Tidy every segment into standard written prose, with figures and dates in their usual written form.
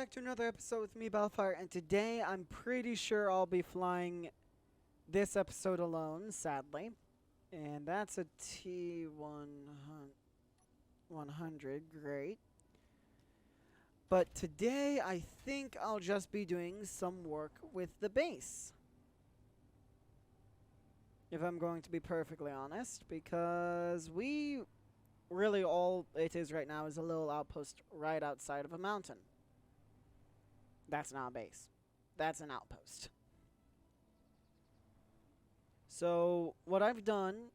back to another episode with me, Bellfire, and today I'm pretty sure I'll be flying this episode alone, sadly. And that's a T100, great. But today I think I'll just be doing some work with the base. If I'm going to be perfectly honest, because really all it is right now is a little outpost right outside of a mountain. That's not a base. That's an outpost. So what I've done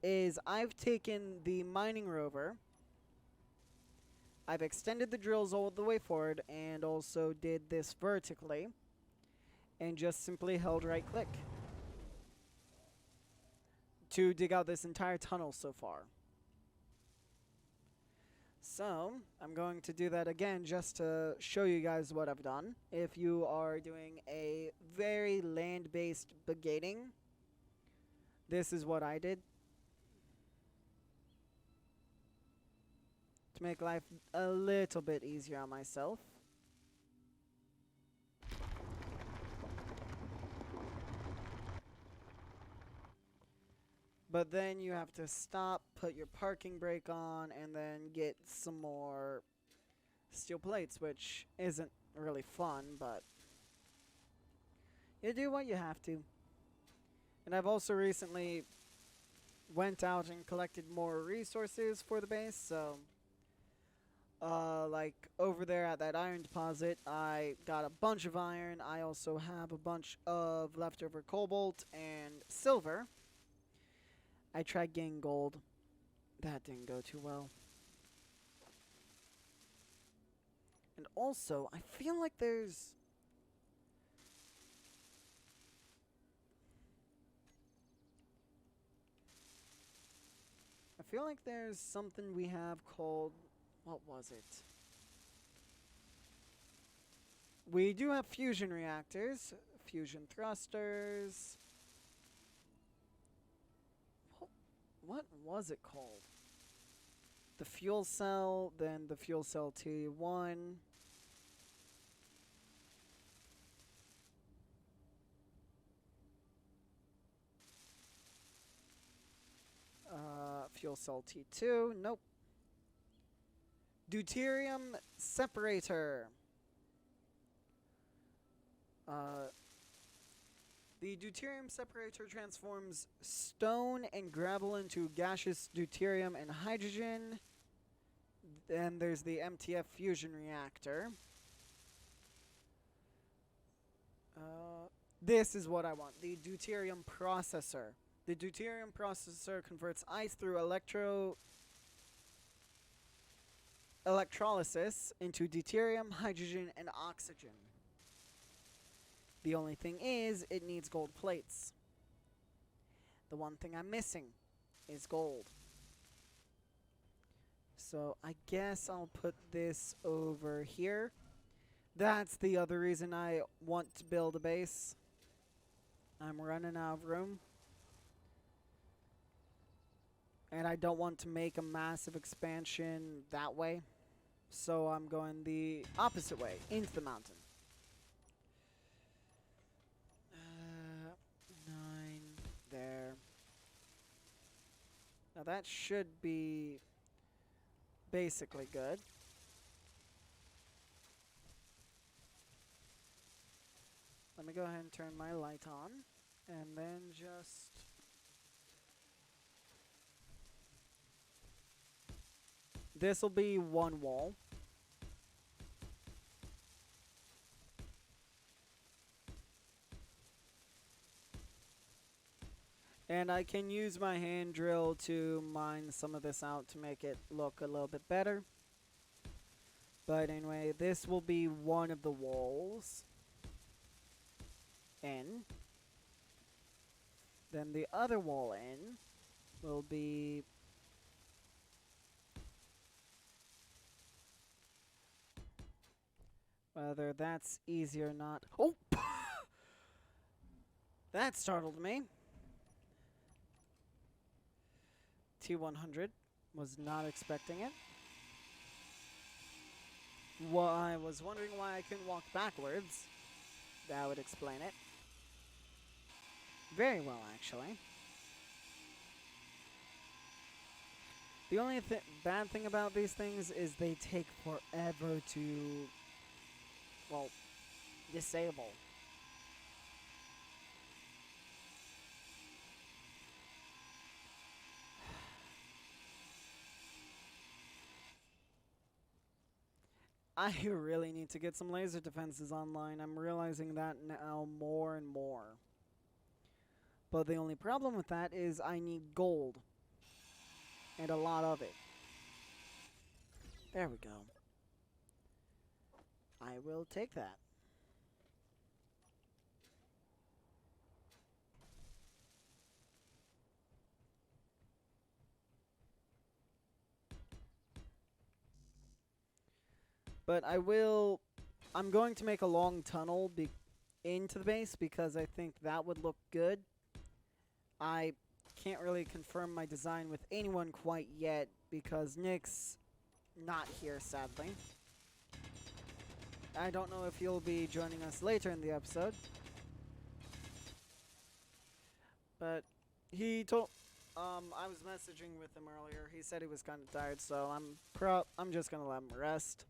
is I've taken the mining rover, I've extended the drills all the way forward, and also did this vertically, and just simply held right click to dig out this entire tunnel so far. So, I'm going to do that again just to show you guys what I've done. If you are doing a very land-based brigading, this is what I did. To make life a little bit easier on myself. But then you have to stop, put your parking brake on, and then get some more steel plates, which isn't really fun, but you do what you have to. And I've also recently went out and collected more resources for the base, so like over there at that iron deposit, I got a bunch of iron. I also have a bunch of leftover cobalt and silver. I tried getting gold. That didn't go too well. And also, I feel like there's... something we have called... What was it? We do have fusion reactors, fusion thrusters. What was it called? The fuel cell, then the fuel cell T1. Fuel cell T2, nope. Deuterium separator. The deuterium separator transforms stone and gravel into gaseous deuterium and hydrogen. Then there's the MTF fusion reactor. This is what I want, the deuterium processor. The deuterium processor converts ice through electrolysis into deuterium, hydrogen, and oxygen. The only thing is, it needs gold plates. The one thing I'm missing is gold. So I guess I'll put this over here. That's the other reason I want to build a base. I'm running out of room. And I don't want to make a massive expansion that way. So I'm going the opposite way, into the mountain. 9 there. Now that should be basically good. Let me go ahead and turn my light on, and then just... This will be one wall. And I can use my hand drill to mine some of this out to make it look a little bit better. But anyway, this will be one of the walls. In. Then the other wall in will be... Whether that's easy or not... Oh! That startled me. T100. Was not expecting it. Well, I was wondering why I couldn't walk backwards. That would explain it. Very well, actually. The only bad thing about these things is they take forever to, well, disable. I really need to get some laser defenses online. I'm realizing that now more and more. But the only problem with that is I need gold. And a lot of it. There we go. I will take that. But I'm going to make a long tunnel into the base because I think that would look good. I can't really confirm my design with anyone quite yet because Nick's not here, sadly. I don't know if he'll be joining us later in the episode. But he told I was messaging with him earlier. He said he was kind of tired, so I'm just going to let him rest.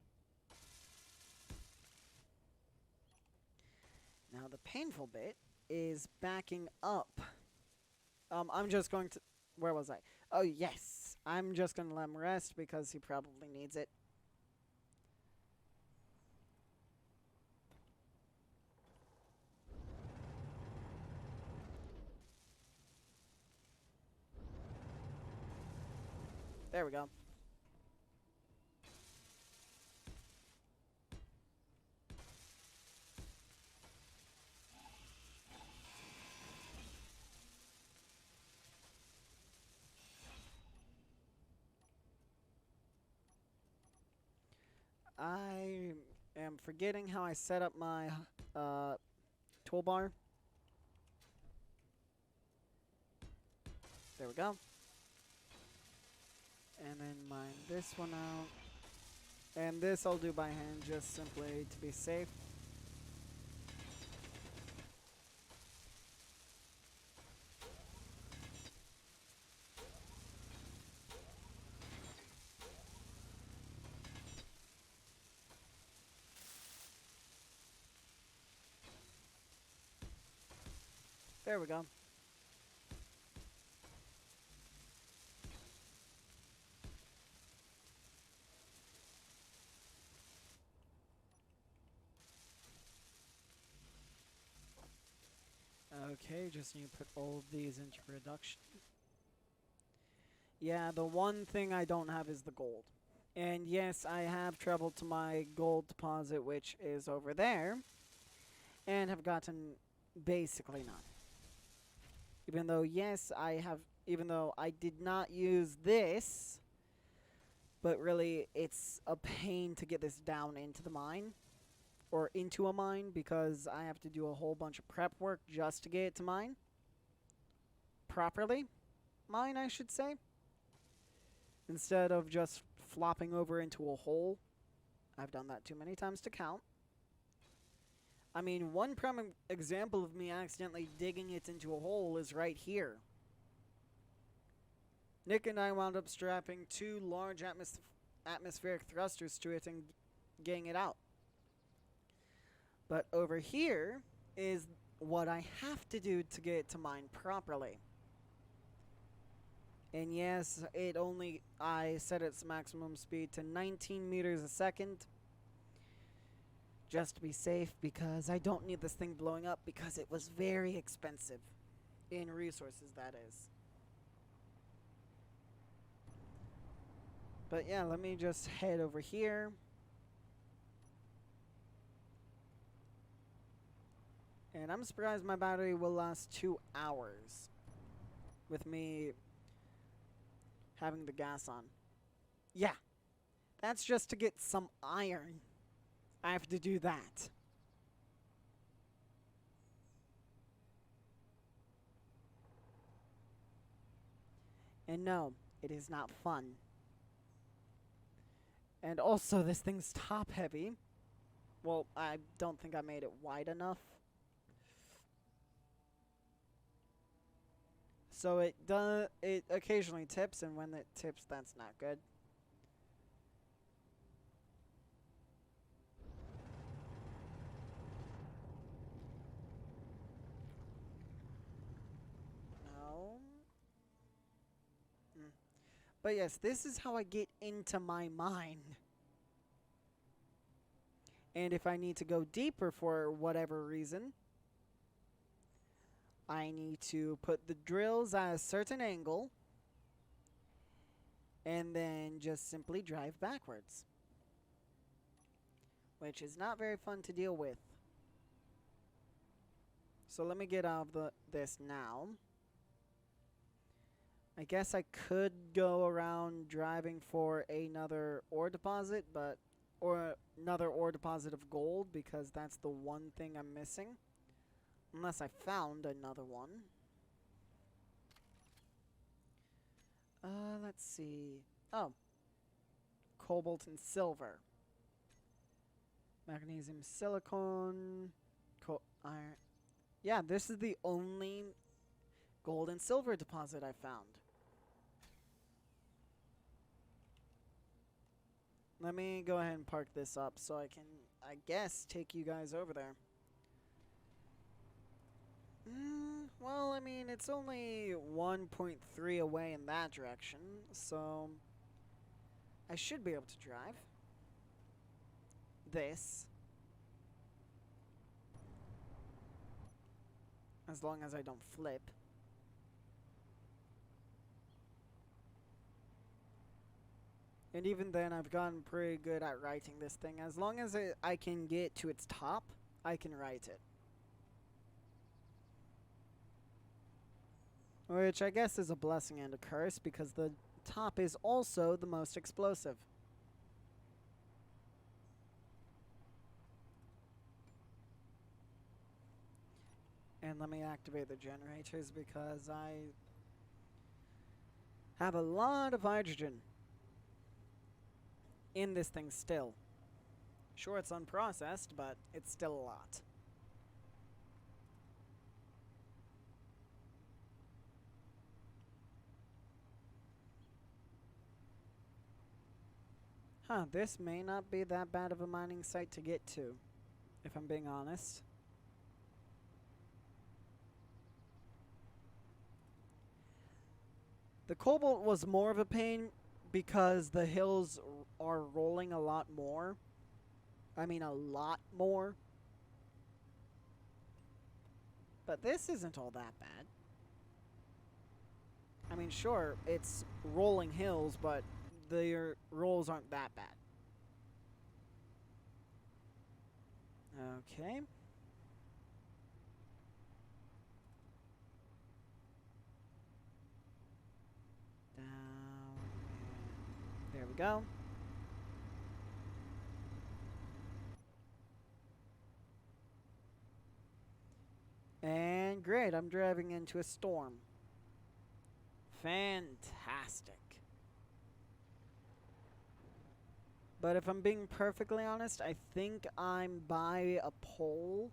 Now the painful bit is backing up. I'm just going to... Where was I? Oh, yes. I'm just going to let him rest because he probably needs it. There we go. I am forgetting how I set up my toolbar. There we go. And then mine this one out. And this I'll do by hand just simply to be safe. There we go. Okay, just need to put all of these into production. Yeah, the one thing I don't have is the gold. And yes, I have traveled to my gold deposit, which is over there, and have gotten basically none. Even though I did not use this, but really it's a pain to get this down into the mine, or into a mine, because I have to do a whole bunch of prep work just to get it to mine. Properly mine, I should say. Instead of just flopping over into a hole. I've done that too many times to count. I mean, one prime example of me accidentally digging it into a hole is right here. Nick and I wound up strapping two large atmospheric thrusters to it and getting it out. But over here is what I have to do to get it to mine properly. And yes, I set its maximum speed to 19 meters a second. Just to be safe, because I don't need this thing blowing up, because it was very expensive. In resources, that is. But yeah, let me just head over here. And I'm surprised my battery will last 2 hours. With me having the gas on. Yeah. That's just to get some iron. I have to do that. And no, it is not fun. And also, this thing's top heavy. Well, I don't think I made it wide enough. So it occasionally tips, and when it tips, that's not good. No. Mm. But yes, this is how I get into my mine. And if I need to go deeper for whatever reason, I need to put the drills at a certain angle and then just simply drive backwards, which is not very fun to deal with. So let me get out of this now. I guess I could go around driving for another ore deposit, or another ore deposit of gold, because that's the one thing I'm missing. Unless I found another one. Let's see. Oh. Cobalt and silver. Magnesium, silicon, iron. Yeah, this is the only gold and silver deposit I found. Let me go ahead and park this up so I can, I guess, take you guys over there. Well, I mean, it's only 1.3 away in that direction, so I should be able to drive this. As long as I don't flip. And even then, I've gotten pretty good at writing this thing. As long as I can get to its top, I can write it. Which I guess is a blessing and a curse, because the top is also the most explosive. And let me activate the generators, because I have a lot of hydrogen in this thing still. Sure, it's unprocessed, but it's still a lot. Huh, this may not be that bad of a mining site to get to, if I'm being honest. The cobalt was more of a pain because the hills are rolling a lot more. I mean, a lot more. But this isn't all that bad. I mean, sure, it's rolling hills, but the rolls aren't that bad. Okay. Down. There we go. And great, I'm driving into a storm. Fantastic. But if I'm being perfectly honest, I think I'm by a pole.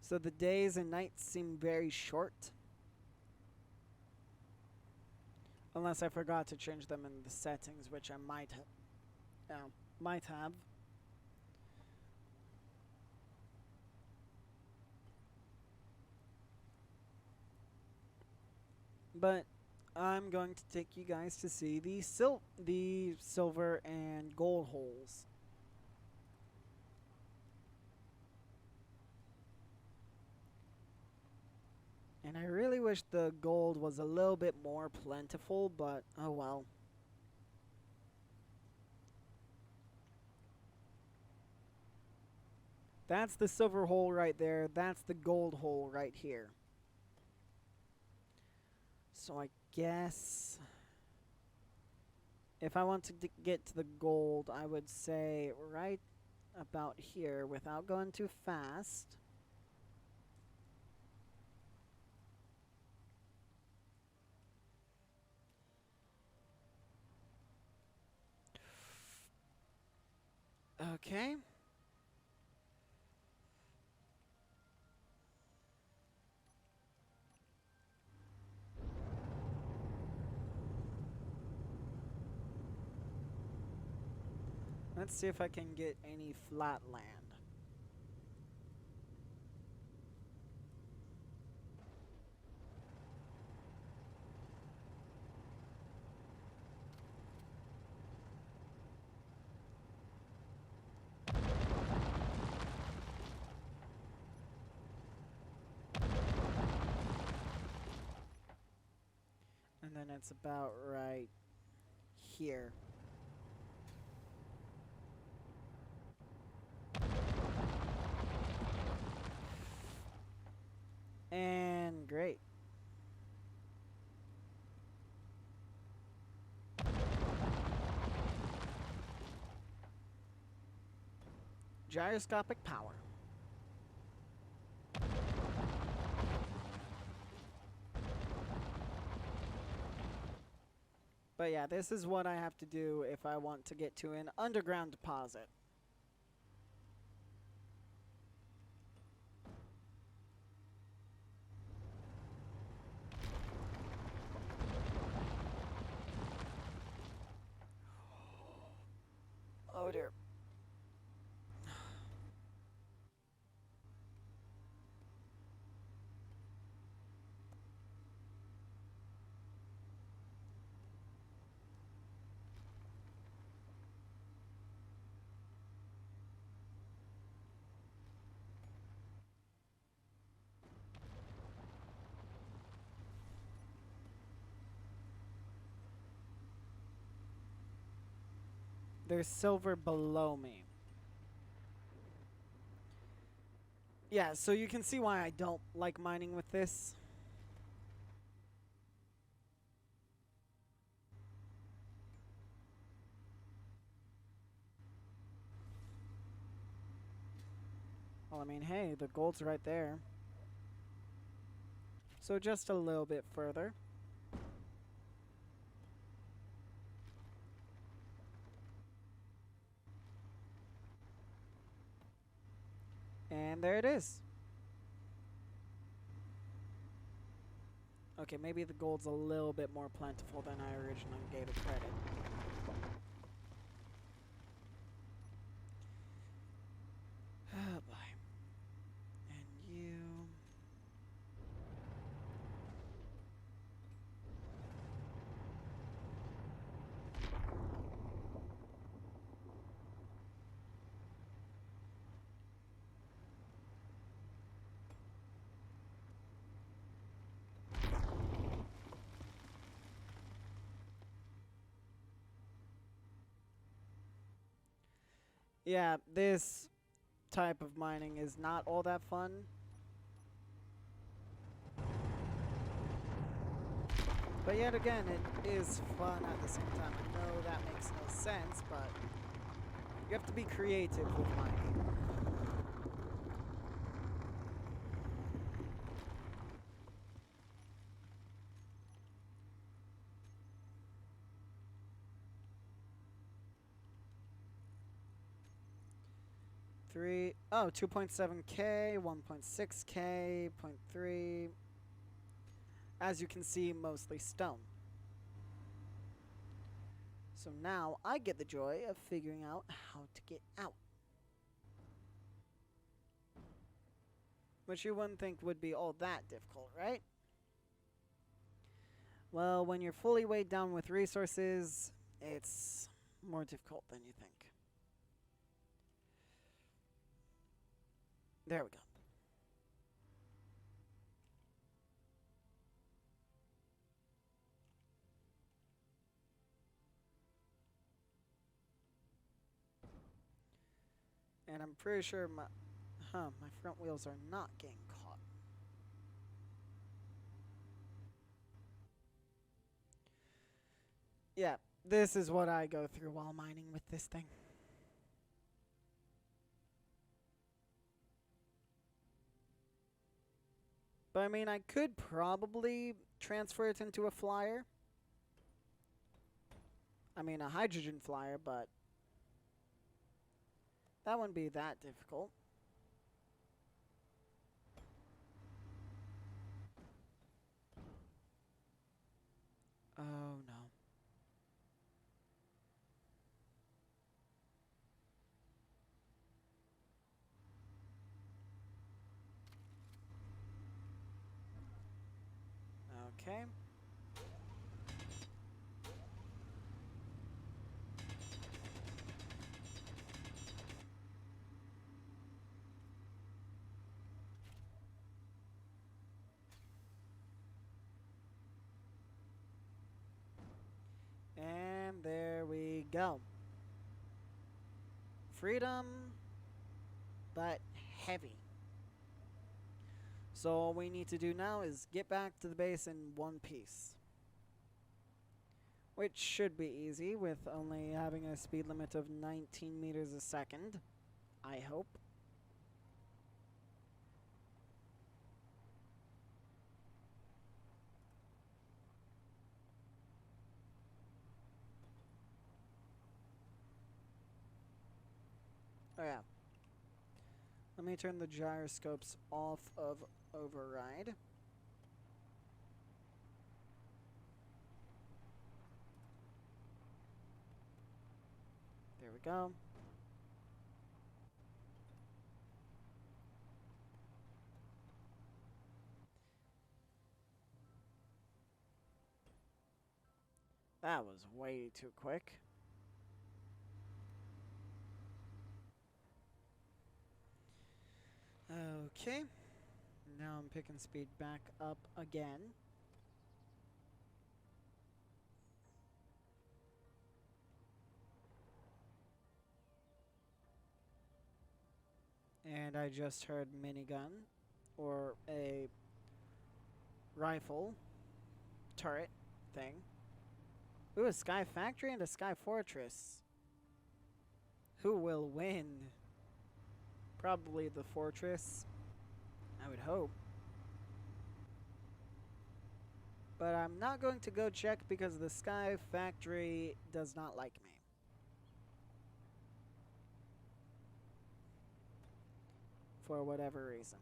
So the days and nights seem very short. Unless I forgot to change them in the settings, which I might have. But I'm going to take you guys to see the silver and gold holes. And I really wish the gold was a little bit more plentiful, but oh well. That's the silver hole right there. That's the gold hole right here. So I guess if I want to get to the gold, I would say right about here without going too fast. Okay. Let's see if I can get any flat land. And then it's about right here. And great. Gyroscopic power. But yeah, this is what I have to do if I want to get to an underground deposit. Oh dear. There's silver below me. Yeah, so you can see why I don't like mining with this. Well, I mean, hey, the gold's right there. So just a little bit further. And there it is. Okay, maybe the gold's a little bit more plentiful than I originally gave it credit. Oh boy. And you... Yeah, this type of mining is not all that fun. But yet again, it is fun at the same time. I know that makes no sense, but you have to be creative with mining. Three, oh, 2.7K, 1.6K, 0.3. As you can see, mostly stone. So now I get the joy of figuring out how to get out. Which you wouldn't think would be all that difficult, right? Well, when you're fully weighed down with resources, it's more difficult than you think. There we go. And I'm pretty sure my front wheels are not getting caught. Yeah, this is what I go through while mining with this thing. But I mean, I could probably transfer it into a flyer. I mean, a hydrogen flyer, but That wouldn't be that difficult. Oh no. Okay. And there we go. Freedom, but heavy. So all we need to do now is get back to the base in one piece. Which should be easy with only having a speed limit of 19 meters a second. I hope. Oh yeah. Let me turn the gyroscopes off of override. There we go. That was way too quick. Okay. Now I'm picking speed back up again. And I just heard minigun, or a rifle turret thing. Ooh, a Sky Factory and a Sky Fortress. Who will win? Probably the Fortress. I would hope. But I'm not going to go check because the Sky Factory does not like me. For whatever reason.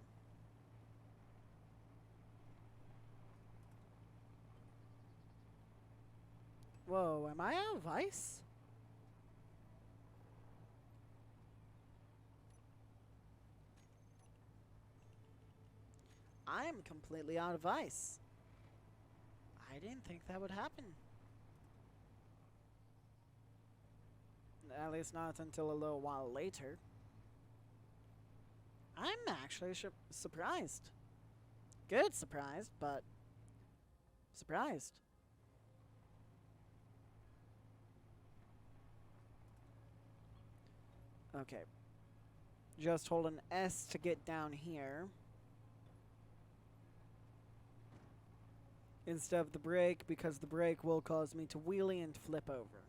Whoa, am I out of ice? I'm completely out of ice. I didn't think that would happen. At least not until a little while later. I'm actually surprised. Good surprised, but surprised. Okay. Just hold an S to get down here. Instead of the brake, because the brake will cause me to wheelie and flip over.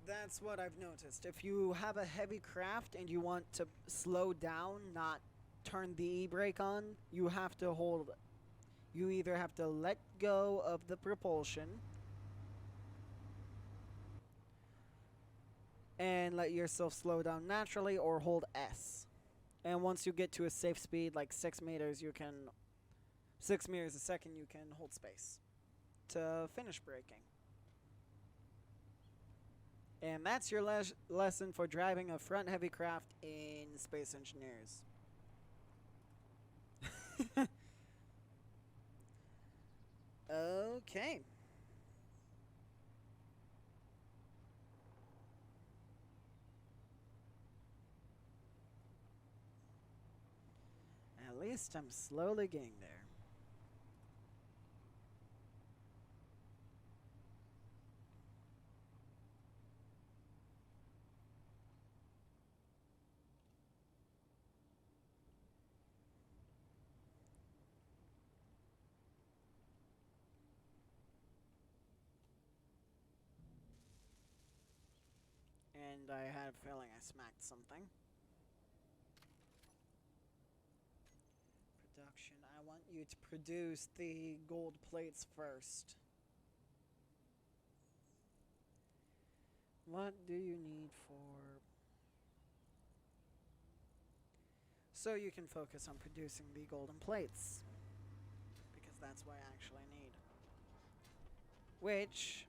That's what I've noticed. If you have a heavy craft and you want to slow down, not turn the e-brake on, you have to hold. You either have to let go of the propulsion and let yourself slow down naturally, or hold S. And once you get to a safe speed, like 6 meters, 6 meters a second, you can hold space to finish braking. And that's your lesson for driving a front heavy craft in Space Engineers. Okay. At least I'm slowly getting there. And I had a feeling I smacked something. Production. I want you to produce the gold plates first. What do you need for... So you can focus on producing the golden plates. Because that's what I actually need. Which...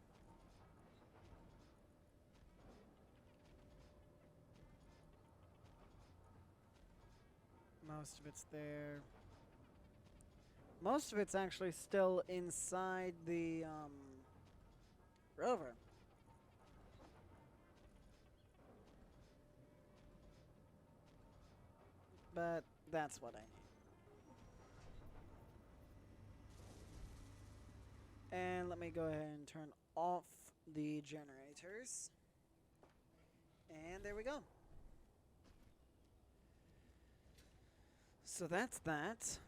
most of it's there. Most of it's actually still inside the rover. But that's what I need. And let me go ahead and turn off the generators. And there we go. So that's that.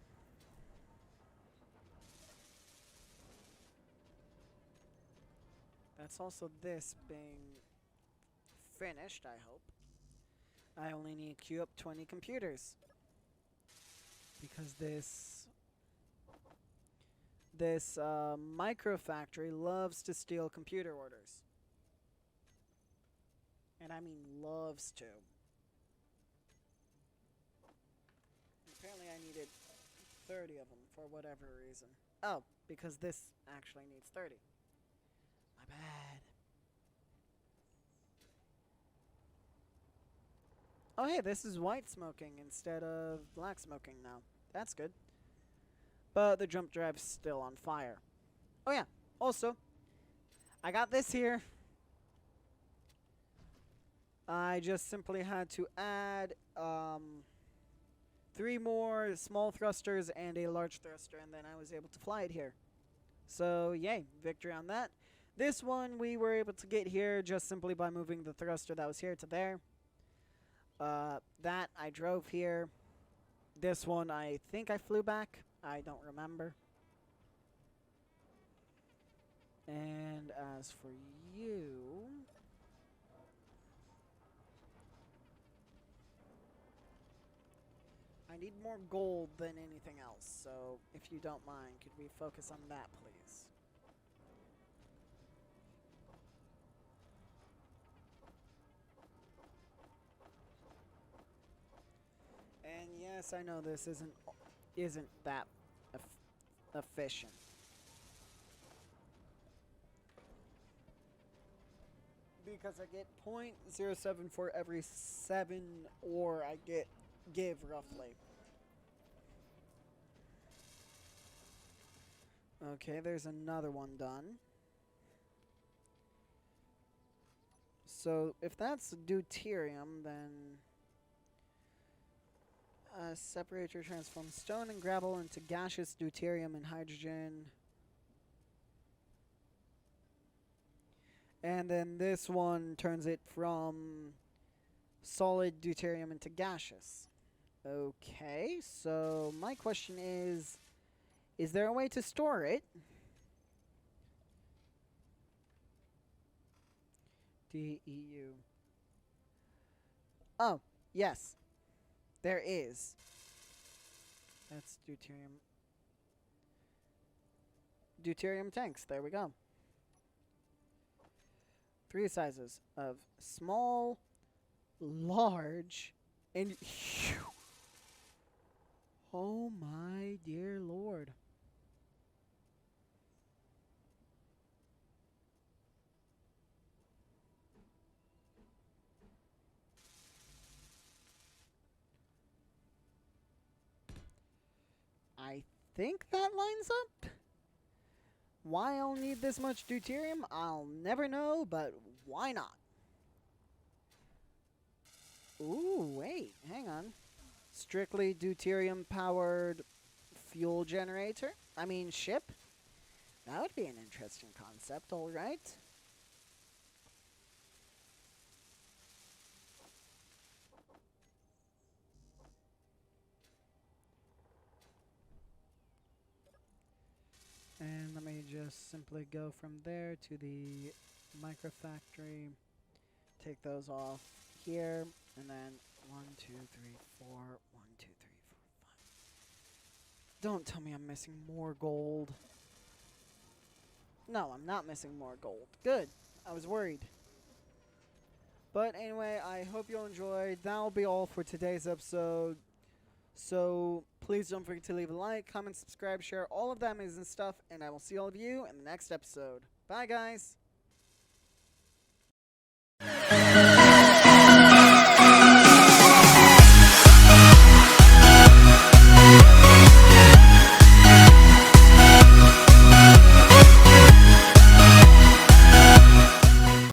That's also this being finished, I hope. I only need to queue up 20 computers. Because this micro factory loves to steal computer orders. And I mean loves to. Apparently I needed 30 of them for whatever reason. Oh, because this actually needs 30. My bad. Oh hey, this is white smoking instead of black smoking now. That's good. But the jump drive's still on fire. Oh yeah, also, I got this here. I just simply had to add 3 more small thrusters and a large thruster, and then I was able to fly it here. So yay, victory on that. This one we were able to get here just simply by moving the thruster that was here to there. That I drove here. This one I think I flew back. I don't remember. And as for you... I need more gold than anything else, so if you don't mind, could we focus on that, please? And yes, I know this isn't that efficient. Because I get 0.07 for every 7 ore I give roughly. Okay, there's another one done. So if that's deuterium, then separator transforms stone and gravel into gaseous deuterium and hydrogen. And then this one turns it from solid deuterium into gaseous. Okay, so my question is there a way to store it? DEU. Oh, yes. There is. That's deuterium. Deuterium tanks. There we go. 3 sizes of small, large, and huge. Oh my dear Lord. I think that lines up. Why I'll need this much deuterium, I'll never know, but why not? Ooh, wait, hang on. Strictly deuterium-powered fuel generator? I mean, ship? That would be an interesting concept, alright. And let me just simply go from there to the microfactory. Take those off here, and then 1, 2, 3, 4, 1, 2, 3, 4, 5. Don't tell me I'm missing more gold. No, I'm not missing more gold. Good. I was worried. But anyway, I hope you all enjoyed. That'll be all for today's episode. So please don't forget to leave a like, comment, subscribe, share, all of that amazing stuff, and I will see all of you in the next episode. Bye, guys.